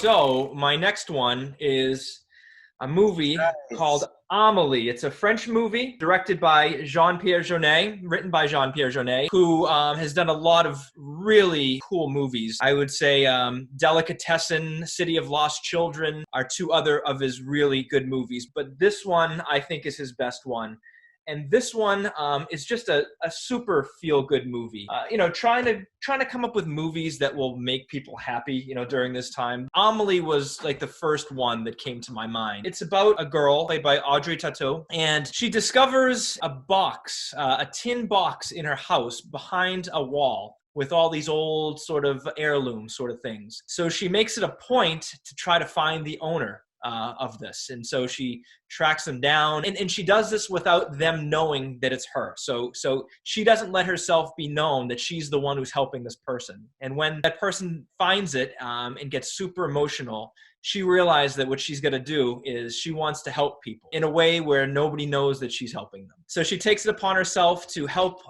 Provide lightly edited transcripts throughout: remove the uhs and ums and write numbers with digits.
So my next one is a movie called Nice. Amélie. It's a French movie directed by Jean-Pierre Jeunet, written by Jean-Pierre Jeunet, who has done a lot of really cool movies. I would say Delicatessen, City of Lost Children are two other of his really good movies. But this one, I think, is his best one. And this one is just a super feel-good movie. Trying to come up with movies that will make people happy, during this time. Amelie was like the first one that came to my mind. It's about a girl played by Audrey Tautou, and she discovers a box, a tin box in her house behind a wall with all these old sort of heirloom sort of things. So she makes it a point to try to find the owner of this. And so she tracks them down, and she does this without them knowing that it's her. So she doesn't let herself be known that she's the one who's helping this person. And when that person finds it and gets super emotional, she realized that what she's going to do is she wants to help people in a way where nobody knows that she's helping them. So she takes it upon herself to help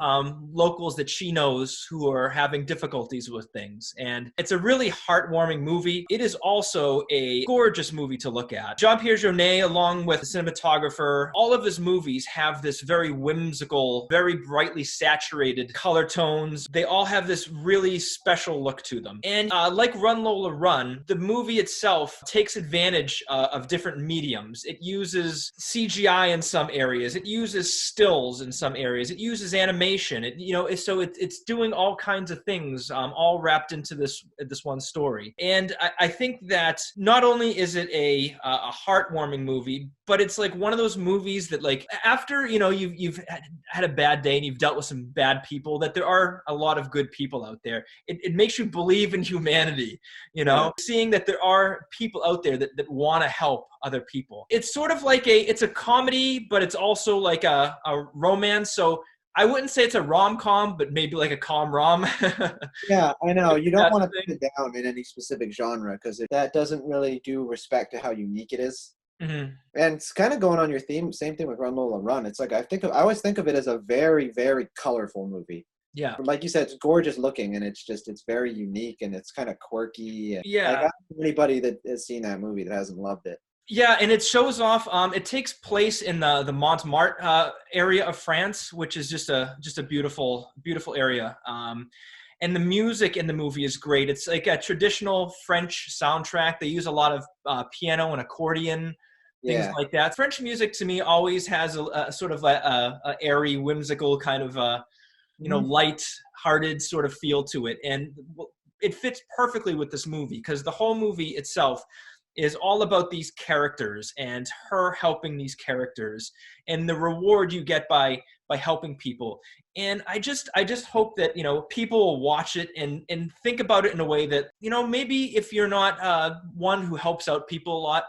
locals that she knows who are having difficulties with things. And it's a really heartwarming movie. It is also a gorgeous movie to look at. Jean-Pierre Jeunet, along with the cinematographer, all of his movies have this very whimsical, very brightly saturated color tones. They all have this really special look to them. And like Run Lola Run, the movie itself takes advantage of different mediums. It uses CGI in some areas. It uses stills in some areas. It uses animation. It's doing all kinds of things, all wrapped into this one story. And I think that not only is it a heartwarming movie, but it's like one of those movies that, like, after you've had a bad day and you've dealt with some bad people, that there are a lot of good people out there. It makes you believe in humanity. Seeing that there are people out there that want to help other people. It's sort of like it's a comedy, but it's also like a romance. So I wouldn't say it's a rom-com, but maybe like a com-rom. Yeah, I know. You don't That's want the to put thing. it down in any specific genre because that doesn't really do respect to how unique it is. Mhm. And it's kind of going on your theme. Same thing with Run Lola Run. It's like I always think of it as a very, very colorful movie. Yeah. Like you said, it's gorgeous looking and it's very unique and it's kind of quirky. And like I Yeah. don't know anybody that has seen that movie that hasn't loved it. Yeah, and it shows off. It takes place in the Montmartre area of France, which is just a beautiful area. And the music in the movie is great. It's like a traditional French soundtrack. They use a lot of piano and accordion, things Yeah. like that. French music to me always has a sort of a airy, whimsical kind of Hmm. light-hearted sort of feel to it, and it fits perfectly with this movie because the whole movie itself is all about these characters and her helping these characters and the reward you get by helping people. And I just hope that people will watch it and think about it in a way that maybe if you're not one who helps out people a lot,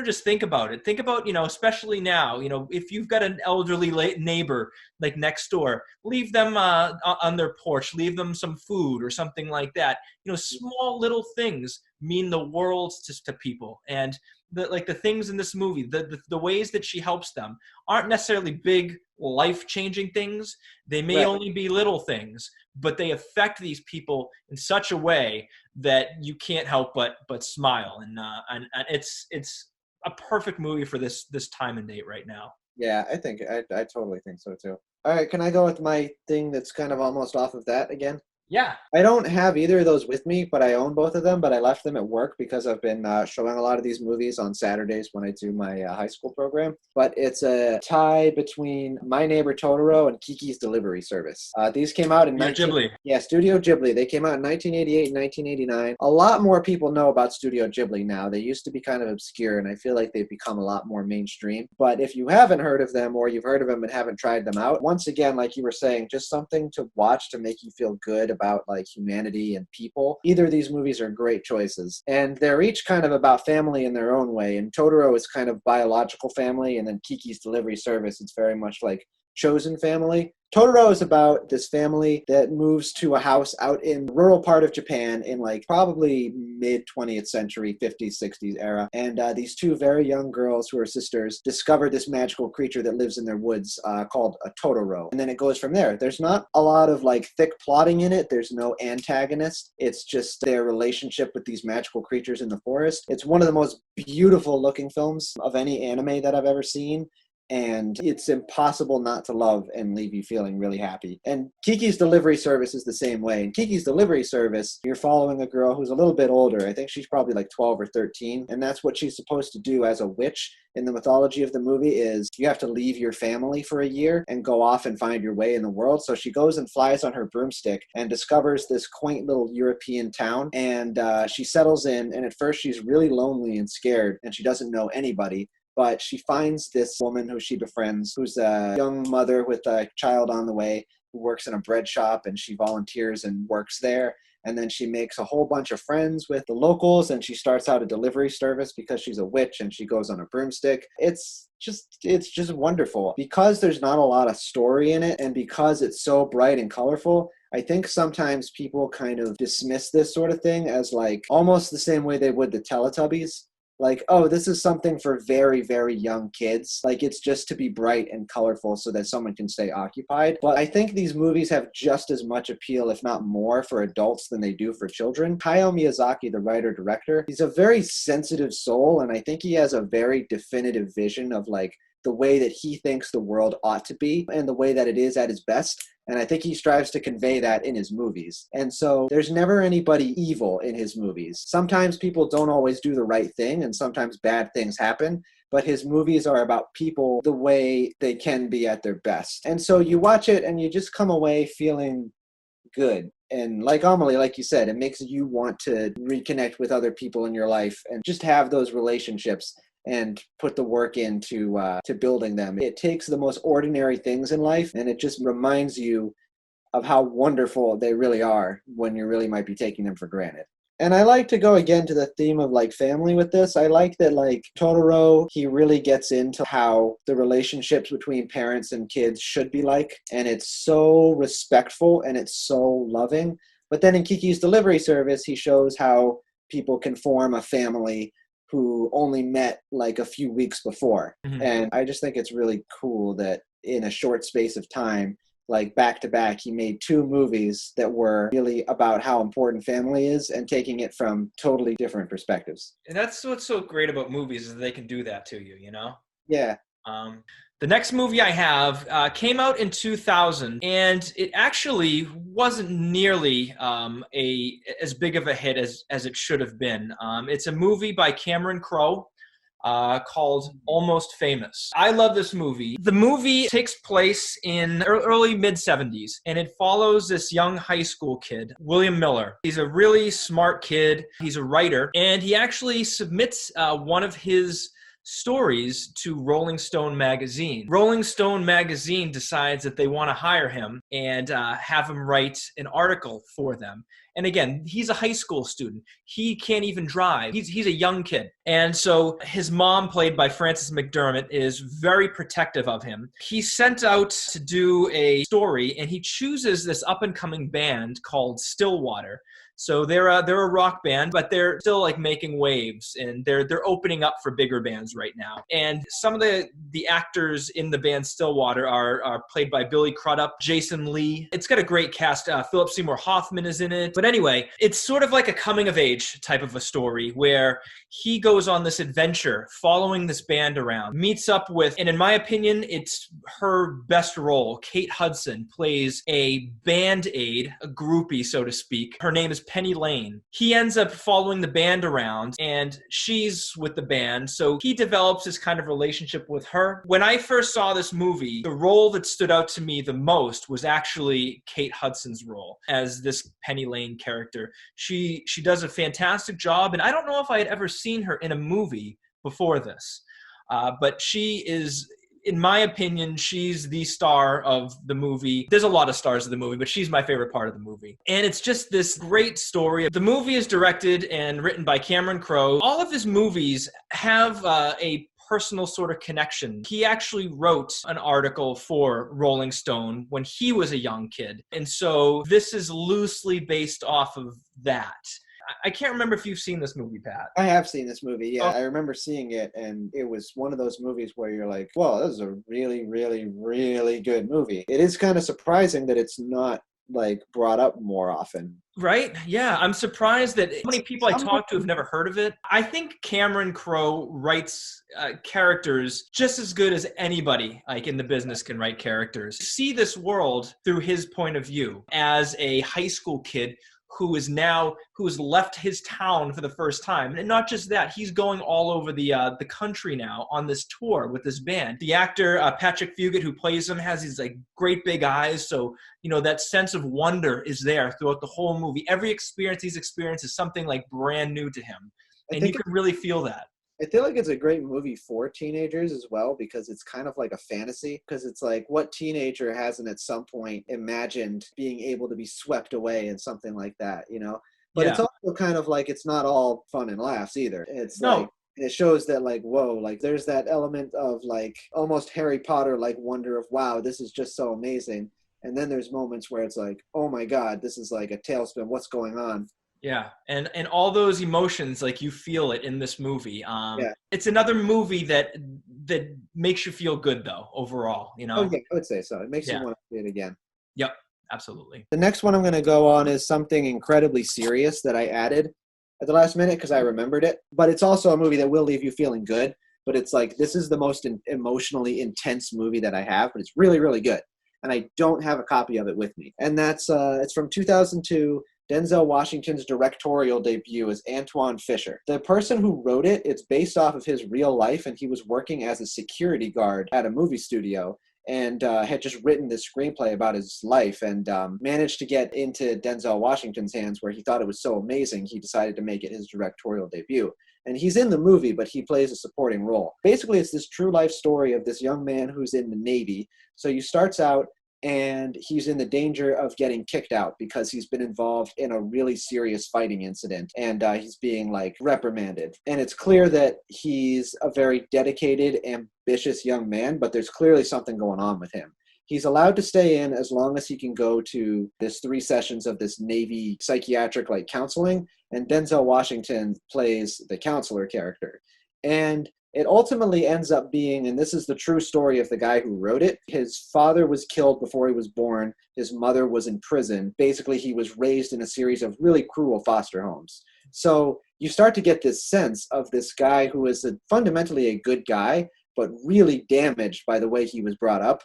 just think about it. Think about, especially now, if you've got an elderly neighbor like next door, leave them on their porch, leave them some food or something like that. Small little things mean the world to people. And the things in this movie, the ways that she helps them aren't necessarily big life-changing things. They may Right. only be little things, but they affect these people in such a way that you can't help but smile. And it's a perfect movie for this time and date right now. Yeah, I totally think so too. All right, can I go with my thing that's kind of almost off of that again? Yeah. I don't have either of those with me, but I own both of them. But I left them at work because I've been showing a lot of these movies on Saturdays when I do my high school program. But it's a tie between My Neighbor Totoro and Kiki's Delivery Service. These came out in Studio 19 Ghibli. yeah, Studio Ghibli. They came out in 1988 and 1989. A lot more people know about Studio Ghibli now. They used to be kind of obscure, and I feel like they've become a lot more mainstream. But if you haven't heard of them or you've heard of them and haven't tried them out, once again, like you were saying, just something to watch to make you feel good about like humanity and people. Either of these movies are great choices. And they're each kind of about family in their own way. And Totoro is kind of biological family, and then Kiki's Delivery Service, it's very much like chosen family. Totoro is about this family that moves to a house out in the rural part of Japan in like probably mid 20th century, 50s, 60s era. And these two very young girls who are sisters discover this magical creature that lives in their woods called a Totoro. And then it goes from there. There's not a lot of like thick plotting in it. There's no antagonist. It's just their relationship with these magical creatures in the forest. It's one of the most beautiful looking films of any anime that I've ever seen. And it's impossible not to love and leave you feeling really happy. And Kiki's Delivery Service is the same way. In Kiki's Delivery Service, you're following a girl who's a little bit older. I think she's probably like 12 or 13. And that's what she's supposed to do as a witch. In the mythology of the movie is you have to leave your family for a year and go off and find your way in the world. So she goes and flies on her broomstick and discovers this quaint little European town. And she settles in. And at first she's really lonely and scared. And she doesn't know anybody. But she finds this woman who she befriends, who's a young mother with a child on the way, who works in a bread shop, and she volunteers and works there. And then she makes a whole bunch of friends with the locals, and she starts out a delivery service because she's a witch, and she goes on a broomstick. It's just wonderful. Because there's not a lot of story in it, and because it's so bright and colorful, I think sometimes people kind of dismiss this sort of thing as like almost the same way they would the Teletubbies. Like, oh, this is something for very, very young kids. Like, it's just to be bright and colorful so that someone can stay occupied. But I think these movies have just as much appeal, if not more, for adults than they do for children. Hayao Miyazaki, the writer-director, he's a very sensitive soul, and I think he has a very definitive vision of, like, the way that he thinks the world ought to be and the way that it is at its best. And I think he strives to convey that in his movies. And so there's never anybody evil in his movies. Sometimes people don't always do the right thing, and sometimes bad things happen. But his movies are about people the way they can be at their best. And so you watch it and you just come away feeling good. And like Amélie, like you said, it makes you want to reconnect with other people in your life and just have those relationships and put the work into to building them. It takes the most ordinary things in life, and it just reminds you of how wonderful they really are when you really might be taking them for granted. And I like to go again to the theme of like family with this. I like that like Totoro, he really gets into how the relationships between parents and kids should be like, and it's so respectful and it's so loving. But then in Kiki's Delivery Service, he shows how people can form a family who only met like a few weeks before. Mm-hmm. And I just think it's really cool that in a short space of time, like back to back, he made two movies that were really about how important family is and taking it from totally different perspectives. And that's what's so great about movies is that they can do that to you, you know? Yeah. The next movie I have came out in 2000, and it actually wasn't nearly as big of a hit as it should have been. It's a movie by Cameron Crowe called Almost Famous. I love this movie. The movie takes place in early mid-70s, and it follows this young high school kid, William Miller. He's a really smart kid. He's a writer, and he actually submits one of his stories to Rolling Stone magazine. Rolling Stone magazine decides that they want to hire him and have him write an article for them. And again, he's a high school student. He can't even drive. He's a young kid. And so his mom, played by Frances McDermott, is very protective of him. He's sent out to do a story, and he chooses this up-and-coming band called Stillwater. So they're a rock band, but they're still like making waves, and they're opening up for bigger bands right now. And some of the actors in the band Stillwater are played by Billy Crudup, Jason Lee. It's got a great cast. Philip Seymour Hoffman is in it. But anyway, it's sort of like a coming of age type of a story where he goes on this adventure following this band around, meets up with, and in my opinion, it's her best role. Kate Hudson plays a band aid, a groupie, so to speak. Her name is Penny Lane. He ends up following the band around, and she's with the band, so he develops this kind of relationship with her. When I first saw this movie, the role that stood out to me the most was actually Kate Hudson's role as this Penny Lane character. She does a fantastic job, and I don't know if I had ever seen her in a movie before this, but she is, in my opinion, she's the star of the movie. There's a lot of stars of the movie, but she's my favorite part of the movie. And it's just this great story. The movie is directed and written by Cameron Crowe. All of his movies have a personal sort of connection. He actually wrote an article for Rolling Stone when he was a young kid. And so this is loosely based off of that. I can't remember if you've seen this movie, Pat. I have seen this movie, yeah. Oh. I remember seeing it, and it was one of those movies where you're like, whoa, this is a really, really, really good movie. It is kind of surprising that it's not like brought up more often. Right? Yeah. I'm surprised that how many people I talk to have never heard of it. I think Cameron Crowe writes characters just as good as anybody like in the business can write characters. See this world through his point of view as a high school kid who has left his town for the first time. And not just that, he's going all over the country now on this tour with this band. The actor, Patrick Fugit, who plays him, has these like great big eyes. So, you know, that sense of wonder is there throughout the whole movie. Every experience he's experienced is something like brand new to him. And you can really feel that. I feel like it's a great movie for teenagers as well, because it's kind of like a fantasy, because it's like, what teenager hasn't at some point imagined being able to be swept away in something like that, you know? But it's also kind of like, it's not all fun and laughs either. It's like, it shows that like, whoa, like there's that element of like almost Harry Potter like wonder of, wow, this is just so amazing. And then there's moments where it's like, oh my God, this is like a tailspin. What's going on? Yeah, and all those emotions, like you feel it in this movie. It's another movie that makes you feel good, though, overall, you know? Oh, yeah, I would say so. It makes you want to see it again. Yep, absolutely. The next one I'm going to go on is something incredibly serious that I added at the last minute because I remembered it. But it's also a movie that will leave you feeling good. But it's like, this is the most emotionally intense movie that I have, but it's really, really good. And I don't have a copy of it with me. And that's it's from 2002. Denzel Washington's directorial debut as Antoine Fisher. The person who wrote it, it's based off of his real life, and he was working as a security guard at a movie studio and had just written this screenplay about his life and managed to get into Denzel Washington's hands, where he thought it was so amazing he decided to make it his directorial debut. And he's in the movie, but he plays a supporting role. Basically, it's this true life story of this young man who's in the Navy. So he starts out and he's in the danger of getting kicked out because he's been involved in a really serious fighting incident, and he's being like reprimanded. And it's clear that he's a very dedicated, ambitious young man, but there's clearly something going on with him. He's allowed to stay in as long as he can go to this 3 sessions of this Navy psychiatric like counseling, and Denzel Washington plays the counselor character. And it ultimately ends up being, and this is the true story of the guy who wrote it, his father was killed before he was born. His mother was in prison. Basically, he was raised in a series of really cruel foster homes. So you start to get this sense of this guy who is fundamentally a good guy, but really damaged by the way he was brought up.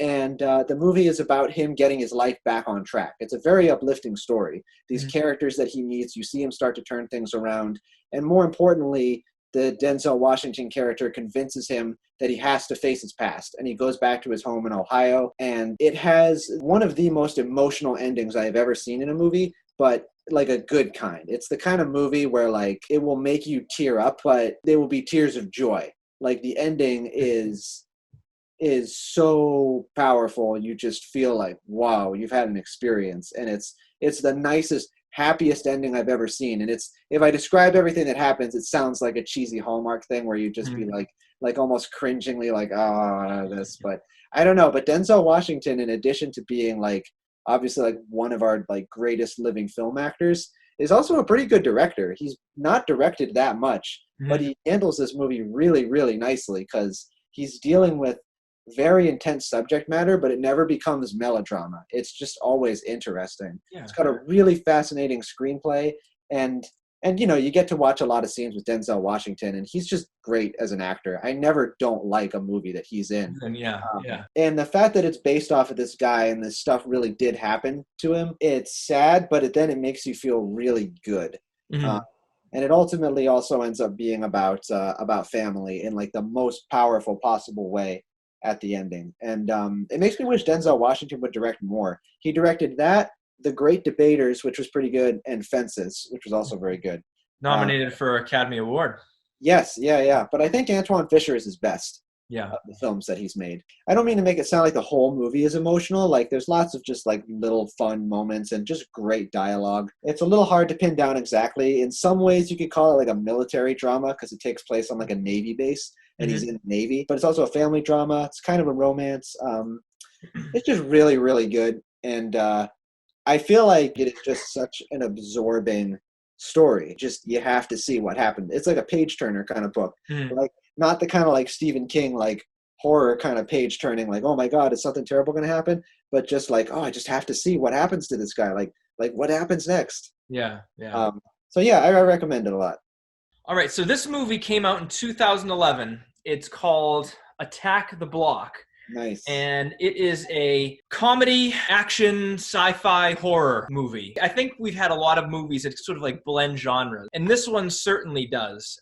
And the movie is about him getting his life back on track. It's a very uplifting story. These characters that he meets, you see him start to turn things around. And more importantly, the Denzel Washington character convinces him that he has to face his past. And he goes back to his home in Ohio. And it has one of the most emotional endings I have ever seen in a movie, but like a good kind. It's the kind of movie where like it will make you tear up, but they will be tears of joy. Like the ending is so powerful. You just feel like, wow, you've had an experience. And it's the nicest, happiest ending I've ever seen. And it's, if I describe everything that happens, it sounds like a cheesy Hallmark thing where you just be like almost cringingly like, oh, this, but I don't know. But Denzel Washington, in addition to being like, obviously like one of our like greatest living film actors, is also a pretty good director. He's not directed that much, but he handles this movie really, really nicely because he's dealing with very intense subject matter, but it never becomes melodrama. It's just always interesting. It's got a really fascinating screenplay, and you know, you get to watch a lot of scenes with Denzel Washington, and he's just great as an actor. I never don't like a movie that he's in. And the fact that it's based off of this guy and this stuff really did happen to him, it's sad, but then it makes you feel really good. And it ultimately also ends up being about family in like the most powerful possible way at the ending. And it makes me wish Denzel Washington would direct more. He directed that, The Great Debaters, which was pretty good, and Fences, which was also very good. Nominated for Academy Award. Yes, yeah. But I think Antoine Fisher is his best of the films that he's made. I don't mean to make it sound like the whole movie is emotional. Like there's lots of just like little fun moments and just great dialogue. It's a little hard to pin down exactly. In some ways you could call it like a military drama because it takes place on like a Navy base. and he's in the Navy. But it's also a family drama. It's kind of a romance. It's just really, really good. And I feel like it is just such an absorbing story. Just you have to see what happened. It's like a page turner kind of book. Like not the kind of like Stephen King like horror kind of page turning, like, oh my God, is something terrible going to happen? But just like, oh, I just have to see what happens to this guy. Like what happens next? Yeah, yeah. So yeah, I recommend it a lot. All right, so this movie came out in 2011. It's called Attack the Block. Nice. And it is a comedy, action, sci-fi, horror movie. I think we've had a lot of movies that sort of like blend genres, and this one certainly does.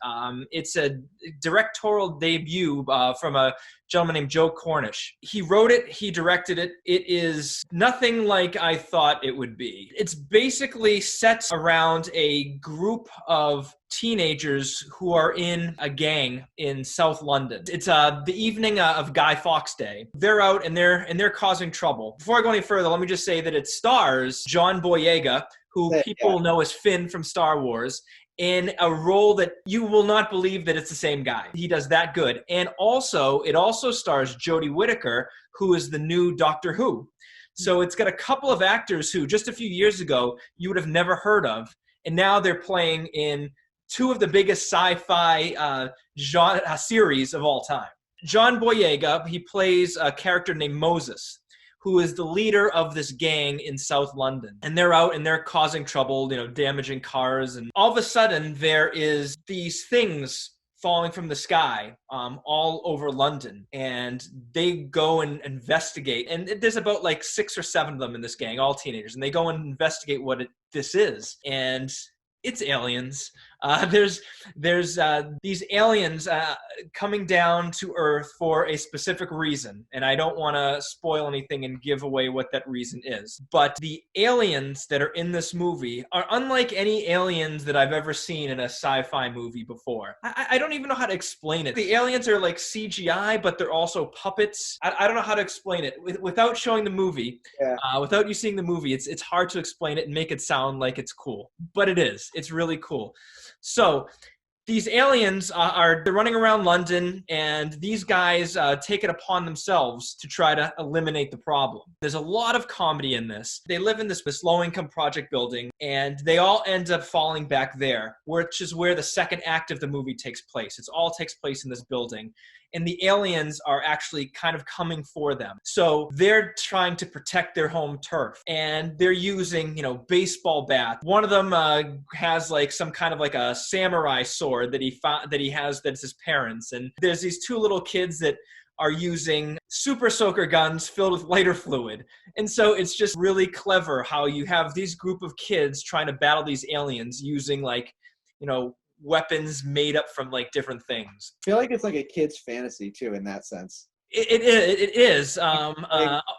It's a directorial debut from a gentleman named Joe Cornish. He wrote it, he directed it. It is nothing like I thought it would be. It's basically set around a group of teenagers who are in a gang in South London. It's the evening of Guy Fawkes Day. They're out and they're causing trouble. Before I go any further, let me just say that it stars John Boyega, who people know as Finn from Star Wars, in a role that you will not believe that it's the same guy. He does that good. And also, it also stars Jodie Whittaker, who is the new Doctor Who. So it's got a couple of actors who just a few years ago you would have never heard of, and now they're playing in two of the biggest sci-fi genre series of all time. John Boyega, he plays a character named Moses, who is the leader of this gang in South London. And they're out and they're causing trouble, damaging cars. And all of a sudden, there is these things falling from the sky all over London. And they go and investigate. And there's about like 6 or 7 of them in this gang, all teenagers. And they go and investigate what this is. And it's aliens. There's these aliens coming down to Earth for a specific reason, and I don't want to spoil anything and give away what that reason is. But the aliens that are in this movie are unlike any aliens that I've ever seen in a sci-fi movie before. I don't even know how to explain it. The aliens are like CGI, but they're also puppets. I don't know how to explain it without showing the movie. Yeah. Without you seeing the movie, it's hard to explain it and make it sound like it's cool, but it is. It's really cool. So these aliens they're running around London, and these guys take it upon themselves to try to eliminate the problem. There's a lot of comedy in this. They live in this low-income project building, and they all end up falling back there, which is where the second act of the movie takes place. It all takes place in this building. And the aliens are actually kind of coming for them. So they're trying to protect their home turf. And they're using, baseball bats. One of them has like some kind of like a samurai sword that he has that's his parents'. And there's these 2 little kids that are using super soaker guns filled with lighter fluid. And so it's just really clever how you have these group of kids trying to battle these aliens using weapons made up from like different things. I feel like it's like a kid's fantasy too, in that sense. It is.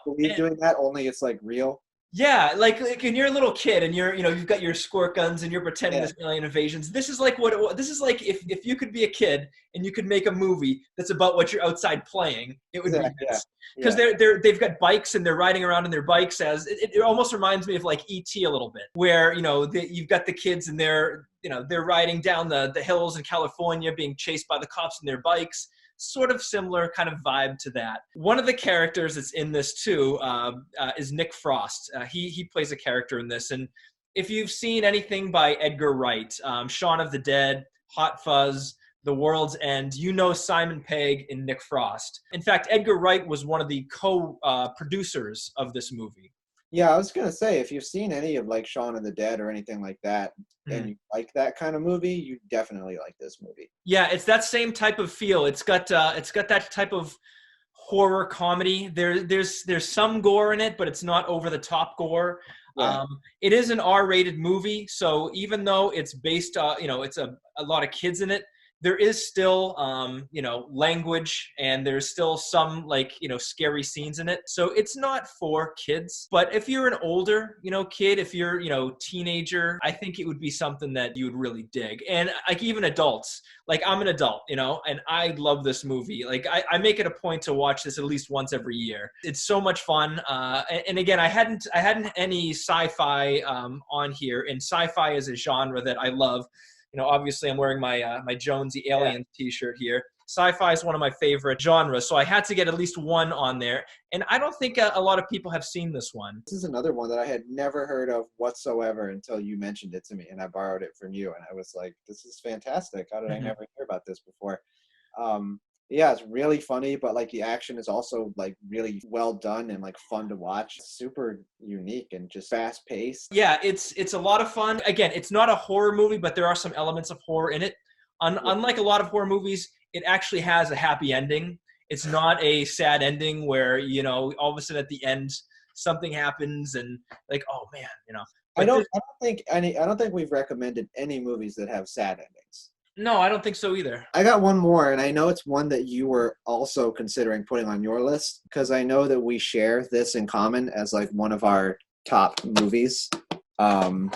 Believe doing that, only it's like real. Yeah, like when you're a little kid and you've got your squirt guns and you're pretending there's alien invasions. This is like this is like if you could be a kid and you could make a movie that's about what you're outside playing, it would be this. Because they've got bikes and they're riding around on their bikes it almost reminds me of like E.T. a little bit, where you've got the kids and they're riding down the hills in California being chased by the cops on their bikes. Sort of similar kind of vibe to that. One of the characters that's in this too is Nick Frost. He plays a character in this, and if you've seen anything by Edgar Wright, Shaun of the Dead, Hot Fuzz, The World's End, Simon Pegg and Nick Frost. In fact, Edgar Wright was one of the co-producers of this movie. Yeah, I was going to say, if you've seen any of like Shaun of the Dead or anything like that, and you like that kind of movie, you definitely like this movie. Yeah, it's that same type of feel. It's got that type of horror comedy. There's some gore in it, but it's not over the top gore. Yeah. It is an R-rated movie, so even though it's based it's a lot of kids in it, there is still, language, and there's still some scary scenes in it. So it's not for kids, but if you're an older, kid, if you're, teenager, I think it would be something that you would really dig. And like even adults, like I'm an adult, and I love this movie. Like I make it a point to watch this at least once every year. It's so much fun. And again, I hadn't any sci-fi on here, and sci-fi is a genre that I love. Obviously I'm wearing my my Jonesy Aliens t-shirt here. Sci-fi is one of my favorite genres, so I had to get at least one on there. And I don't think a lot of people have seen this one. This is another one that I had never heard of whatsoever until you mentioned it to me, and I borrowed it from you, and I was like, this is fantastic. How did I never hear about this before? Yeah, it's really funny, but like the action is also like really well done and like fun to watch. Super unique and just fast paced. Yeah, it's a lot of fun. Again, it's not a horror movie, but there are some elements of horror in it. Unlike a lot of horror movies, it actually has a happy ending. It's not a sad ending where, you know, all of a sudden at the end something happens and like, oh man, you know. But I don't think we've recommended any movies that have sad endings. No, I don't think so either. I got one more, and I know it's one that you were also considering putting on your list, because I know that we share this in common as like one of our top movies, and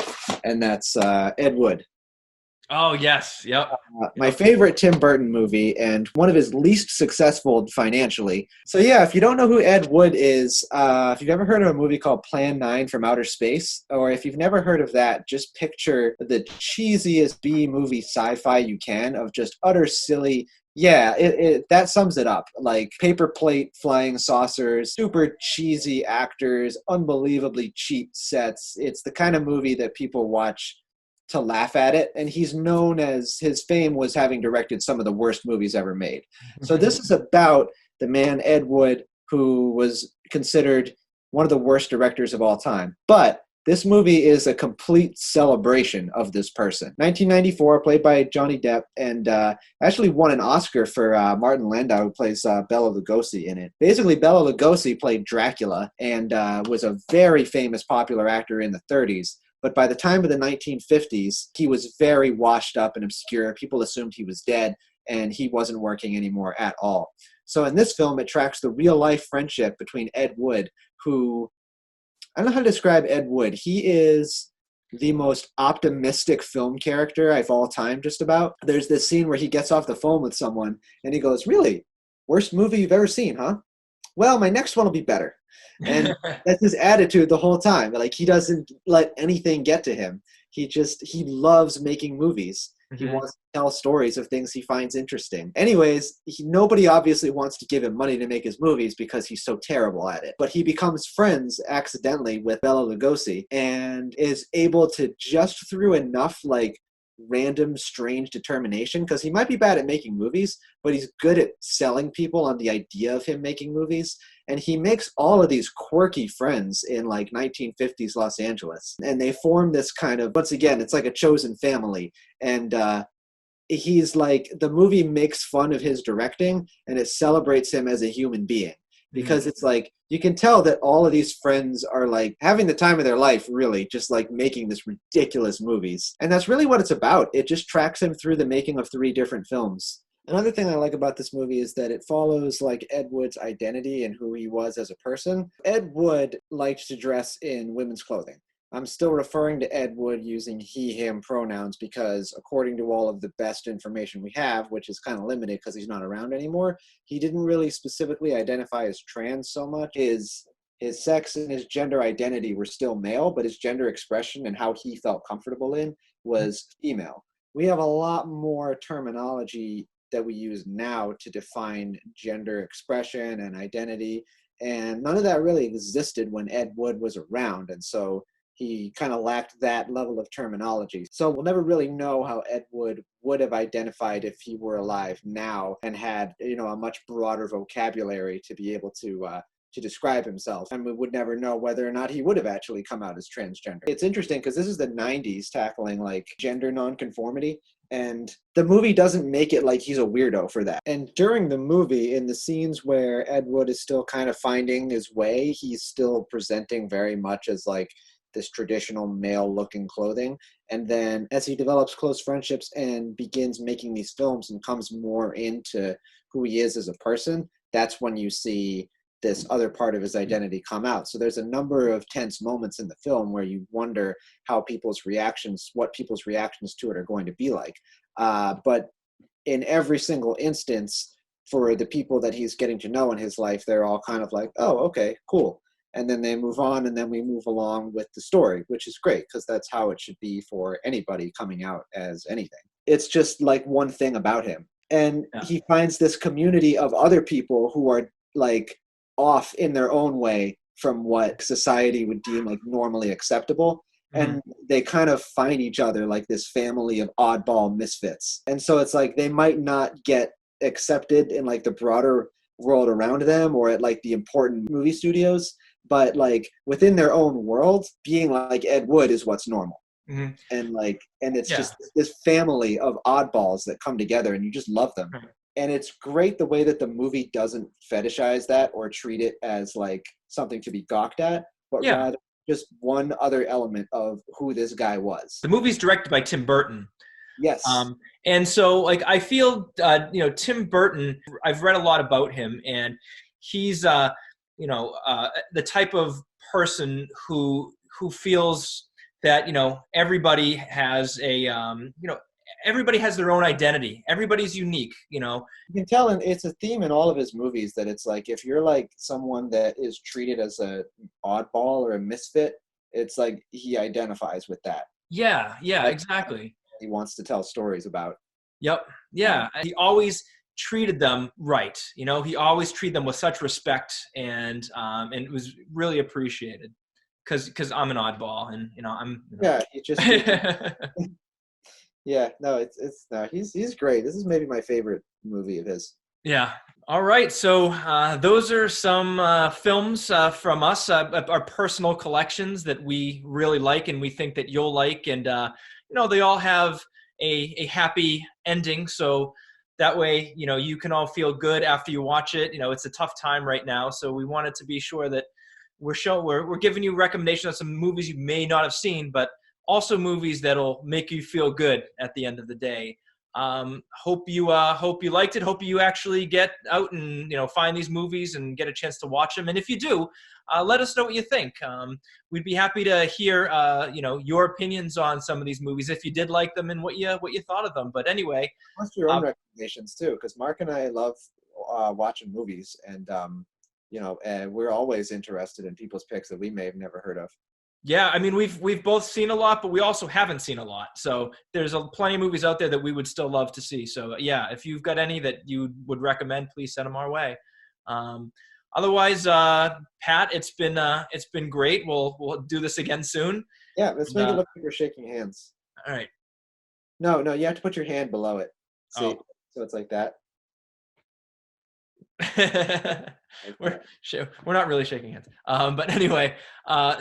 that's Ed Wood. Oh, yes. Yep. My favorite Tim Burton movie and one of his least successful financially. So yeah, if you don't know who Ed Wood is, if you've ever heard of a movie called Plan 9 from Outer Space, or if you've never heard of that, just picture the cheesiest B-movie sci-fi you can of just utter silly. Yeah, that sums it up. Like paper plate flying saucers, super cheesy actors, unbelievably cheap sets. It's the kind of movie that people watch to laugh at it, and he's known as, his fame was having directed some of the worst movies ever made. So this is about the man Ed Wood, who was considered one of the worst directors of all time. But this movie is a complete celebration of this person. 1994, played by Johnny Depp, and actually won an Oscar for Martin Landau, who plays Bela Lugosi in it. Basically, Bela Lugosi played Dracula and was a very famous, popular actor in the 30s. But by the time of the 1950s, he was very washed up and obscure. People assumed he was dead, and he wasn't working anymore at all. So in this film, it tracks the real-life friendship between Ed Wood, who, I don't know how to describe Ed Wood. He is the most optimistic film character of all time, just about. There's this scene where he gets off the phone with someone, and he goes, "Really? Worst movie you've ever seen, huh? Well, my next one will be better." And that's his attitude the whole time. Like, he doesn't let anything get to him. He loves making movies. He wants to tell stories of things he finds interesting. Anyways, nobody obviously wants to give him money to make his movies because he's so terrible at it. But he becomes friends accidentally with Bela Lugosi and is able to, just through enough like random strange determination, because he might be bad at making movies, but he's good at selling people on the idea of him making movies. And he makes all of these quirky friends in like 1950s Los Angeles. And they form this kind of, once again, it's like a chosen family. And he's like, the movie makes fun of his directing and it celebrates him as a human being. Because it's like, you can tell that all of these friends are like having the time of their life, really, just like making this ridiculous movies. And that's really what it's about. It just tracks him through the making of 3 different films. Another thing I like about this movie is that it follows like Ed Wood's identity and who he was as a person. Ed Wood liked to dress in women's clothing. I'm still referring to Ed Wood using he, him pronouns because according to all of the best information we have, which is kind of limited because he's not around anymore, he didn't really specifically identify as trans so much. His sex and his gender identity were still male, but his gender expression and how he felt comfortable in was female. We have a lot more terminology that we use now to define gender expression and identity, and none of that really existed when Ed Wood was around, and so he kind of lacked that level of terminology. So we'll never really know how Ed Wood would have identified if he were alive now and had, you know, a much broader vocabulary to be able to describe himself. And we would never know whether or not he would have actually come out as transgender. It's interesting because this is the 90s tackling like gender nonconformity. And the movie doesn't make it like he's a weirdo for that. And during the movie, in the scenes where Ed Wood is still kind of finding his way, he's still presenting very much as like this traditional male-looking clothing. And then as he develops close friendships and begins making these films and comes more into who he is as a person, that's when you see this other part of his identity come out. So there's a number of tense moments in the film where you wonder how what people's reactions to it are going to be like. But in every single instance, for the people that he's getting to know in his life, they're all kind of like, oh, okay, cool. And then they move on, and then we move along with the story, which is great because that's how it should be for anybody coming out as anything. It's just like one thing about him. and Yeah. he finds this community of other people who are like off in their own way from what society would deem like normally acceptable. Mhm. And they kind of find each other like this family of oddball misfits. And so it's like they might not get accepted in like the broader world around them or at like the important movie studios, but like within their own world, being like Ed Wood is what's normal. Mhm. And it's Yeah. just this family of oddballs that come together and you just love them. Right. And it's great the way that the movie doesn't fetishize that or treat it as like something to be gawked at, but Yeah. rather just one other element of who this guy was. The movie's directed by Tim Burton. Yes. And so, like, I feel, Tim Burton, I've read a lot about him, and he's, the type of person who feels that, everybody has everybody has their own identity. Everybody's unique, You can tell, and it's a theme in all of his movies that it's like if you're like someone that is treated as a oddball or a misfit, it's like he identifies with that. Yeah, yeah, That's what exactly. he wants to tell stories about. Yep. Um, Yeah. He always treated them right. He always treated them with such respect, and it was really appreciated because I'm an oddball, and yeah, yeah, no, it's no, he's great. This is maybe my favorite movie of his. Yeah. All right. So those are some films from us, our personal collections that we really like and we think that you'll like. And, they all have a happy ending. So that way, you can all feel good after you watch it. It's a tough time right now. So we wanted to be sure that we're giving you recommendations of some movies you may not have seen, but also movies that'll make you feel good at the end of the day. Hope you liked it. Hope you actually get out and find these movies and get a chance to watch them. And if you do, let us know what you think. We'd be happy to hear your opinions on some of these movies if you did like them and what you thought of them. But anyway, What's your own uh, recommendations too? Because Mark and I love watching movies, and and we're always interested in people's picks that we may have never heard of. yeah, I mean we've both seen a lot, but we also haven't seen a lot. So there's plenty of movies out there that we would still love to see. So yeah, if you've got any that you would recommend, please send them our way. Um, Otherwise, Pat, it's been great. We'll do this again soon. Yeah, let's And, make it look like we're shaking hands. all right. No, no, you have to put your hand below it. See, Oh. so it's like that. Like we're that. we're not really shaking hands. But anyway,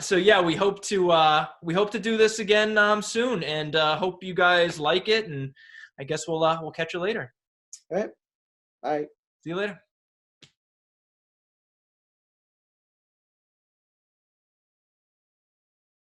so yeah, we hope to do this again soon, and hope you guys like it. And I guess we'll catch you later. All right. Bye. See you later.